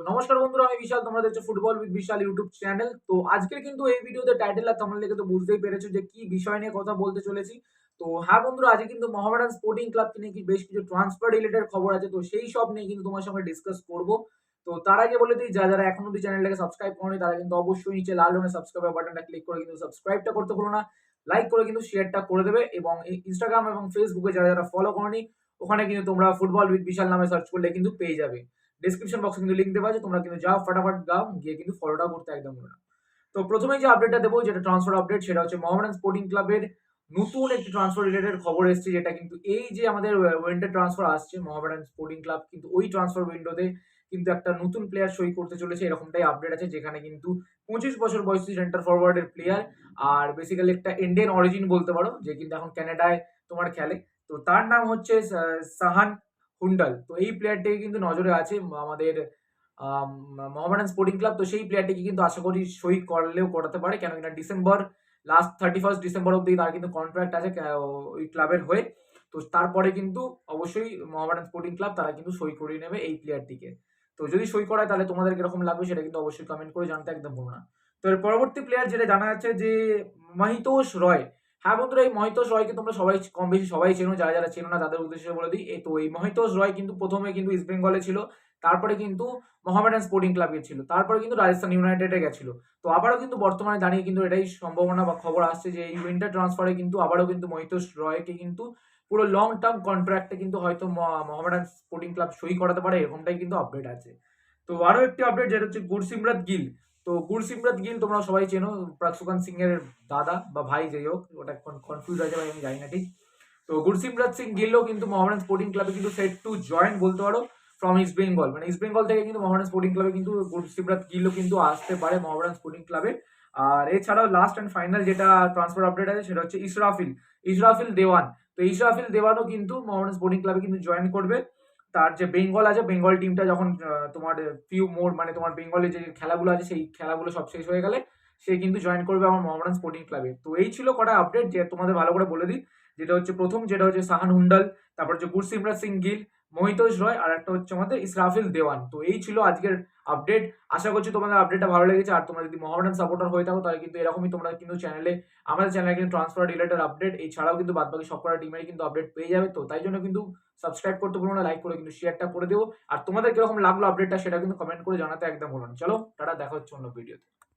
নমস্কার বন্ধুরা, আমি বিশাল। তোমরা দেখছো football with Bishal YouTube channel. তো আজকের কিন্তু এই ভিডিওতে টাইটেল আর থাম্বনেল দেখে তো বুঝতেই পেরেছো যে কি বিষয় নিয়ে কথা বলতে চলেছি। তো হ্যাঁ বন্ধুরা, আজকে কিন্তু মোহামেডান স্পোর্টিং ক্লাবকে নিয়ে কি বেশ কিছু ট্রান্সফার রিলেটেড খবর আছে। তো সেই সব নিয়ে কিন্তু তোমার সঙ্গে ডিসকাস করব। তো তার আগে বলে দিই, যারা এখনো অব্দি চ্যানেলটাকে সাবস্ক্রাইব করোনি তারা কিন্তু অবশ্যই নিচে লাল রঙের সাবস্ক্রাইব বাটনটা ক্লিক করে কিন্তু সাবস্ক্রাইবটা করতে ভুলো না। লাইক করে কিন্তু শেয়ারটা করে দেবে, এবং ইনস্টাগ্রাম এবং ফেসবুকে যারা ফলো করোনি ওখানে কিন্তু তোমরা ফুটবল উইথ বিশাল নামে সার্চ করলে কিন্তু পেয়ে যাবে। ডিসক্রিপশন বক্সে কিন্তু লিংক দেওয়া আছে, তোমরা কিন্তু যাও ফটাফট যাও গিয়ে কিন্তু ফলোটা করতে একদম ভুলো না। তো প্রথমেই যে আপডেটটা দেবো, যেটা ট্রান্সফার আপডেট, সেটা হচ্ছে মোহামেডান স্পোর্টিং ক্লাবের নতুন একটি ট্রান্সফার রিলেটেড খবর এসেছে, যেটা কিন্তু এই যে আমাদের উইন্টার ট্রান্সফার আসছে, মোহামেডান স্পোর্টিং ক্লাব কিন্তু ওই ট্রান্সফার উইন্ডোতে কিন্তু একটা নতুন প্লেয়ার সই করতে চলেছে, এরকমটাই আপডেট আছে। যেখানে কিন্তু 25 বছর বয়সী সেন্টার ফরওয়ার্ডের প্লেয়ার, আর বেসিক্যালি একটা ইন্ডিয়ান অরিজিন বলতে পারো, যে কিন্তু এখন কানাডায় তোমার খেলে। তো তার নাম হচ্ছে সাহান হুন্ডাল। তো এই প্লেয়ারটিকে কিন্তু নজরে আছে আমাদের মোহামেডান স্পোর্টিং ক্লাব। তো সেই প্লেয়ারটিকে কিন্তু আশা করি সই করলেও করাতে পারে, কেন কিনা ডিসেম্বর, লাস্ট 31 ডিসেম্বর অব্দি তার কিন্তু কন্ট্রাক্ট আছে ওই ক্লাবের হয়ে। তো তারপরে কিন্তু অবশ্যই মোহামেডান স্পোর্টিং ক্লাব তারা কিন্তু সই করিয়ে নেবে এই প্লেয়ারটিকে। তো যদি সই করায় তাহলে তোমাদের কিরকম লাগবে সেটা কিন্তু অবশ্যই কমেন্ট করে জানতে একদম ভুলো না। তো এর পরবর্তী প্লেয়ার যেটা জানা যাচ্ছে যে মহিতোষ রয়। হ্যাঁ বন্ধুরা, এই মহিতোষ রয়কে তোমরা সবাই কম বেশি সবাই চেনো, যারা চেনো না তাদের উদ্দেশ্যে বলে দিই। তো এই মহিতোষ রয় কিন্তু প্রথমে কিন্তু ইস্ট বেঙ্গলে ছিল, তারপরে কিন্তু মোহামেডান স্পোর্টিং ক্লাবে ছিল, তারপরে কিন্তু রাজস্থান ইউনাইটেডে গেছিল। তো আবারও কিন্তু বর্তমানে দাঁড়িয়ে কিন্তু এটাই সম্ভাবনা বা খবর আসছে যে এই উইন্টার ট্রান্সফারে কিন্তু আবারও কিন্তু মহিতোষ রয়কে কিন্তু পুরো লং টার্ম কন্ট্রাক্টে কিন্তু হয়তো মোহামেডান স্পোর্টিং ক্লাব সই করাতে পারে, এরকমটাই কিন্তু আপডেট আছে। তো আরো একটি আপডেট যেটা হচ্ছে গুরসিমরত গিল। তো গুরসিমরত গিল তোমরা সবাই চেনো, প্রাক্সুকান সিং এর দাদা বা ভাই, যাই হোক ওটা কনফিউজ হয়ে যাবে, আমি জানি না ঠিক। তো গুরসিমরত সিং গিলও কিন্তু মোহামেডান স্পোর্টিং ক্লাবে কিন্তু সেট টু জয়েন বলতে পারো ফ্রম ইস্ট বেঙ্গল। মানে ইস্ট বেঙ্গল থেকে কিন্তু মোহামেডান স্পোর্টিং ক্লাবে কিন্তু গুরসিমরত গিলও কিন্তু আসতে পারে মোহামেডান স্পোর্টিং ক্লাবে। আর এছাড়াও লাস্ট অ্যান্ড ফাইনাল যেটা ট্রান্সফার আপডেট আছে সেটা হচ্ছে ইসরাফিল ইসরাফিল দেওয়ান। তো ইসরাফিল দেওয়ানও কিন্তু মোহামেডান স্পোর্টিং ক্লাবে কিন্তু জয়েন করবে। তার যে বেঙ্গল আছে, বেঙ্গল টিমটা যখন তোমার ফিউ মোর মানে তোমার বেঙ্গলে যে খেলাগুলো আছে সেই খেলাগুলো সব শেষ হয়ে গেলে সে কিন্তু জয়েন করবে আমার মোহামেডান স্পোর্টিং ক্লাবে। তো এই ছিল কটা আপডেট, যে তোমাদের ভালো করে বলে দিই। যেটা হচ্ছে প্রথম, যেটা হচ্ছে সাহান হুন্ডাল, তারপর হচ্ছে গুরসিমরত সিং গিল, মহিতোষ রয়, আর একটা হচ্ছে আমাদের ইসরাফিল দেওয়ান। তো এই ছিল আজকের আপডেট। আশা করছি তোমাদের আপডেটটা ভালো লেগেছে। আর তোমরা যদি মোহামেডান সাপোর্টার হয়ে থাকো তাহলে কিন্তু এরকমই তোমরা কিন্তু আমাদের চ্যানেলে কিন্তু ট্রান্সফার রিলেটেড আপডেট এছাড়াও কিন্তু বাদবাকি সবকটা টিমের কিন্তু আপডেট পেয়ে যাবে। তো তাই জন্য কিন্তু সাবস্ক্রাইব করতে ভুলো না, লাইক করে কিন্তু শেয়ারটা করে দেবো। আর তোমাদের কিরকম লাগলো আপডেটটা সেটা কিন্তু কমেন্ট করে জানাতে একদম ভুলো না। চলো টাটা, দেখা হচ্ছে অন্য ভিডিওতে।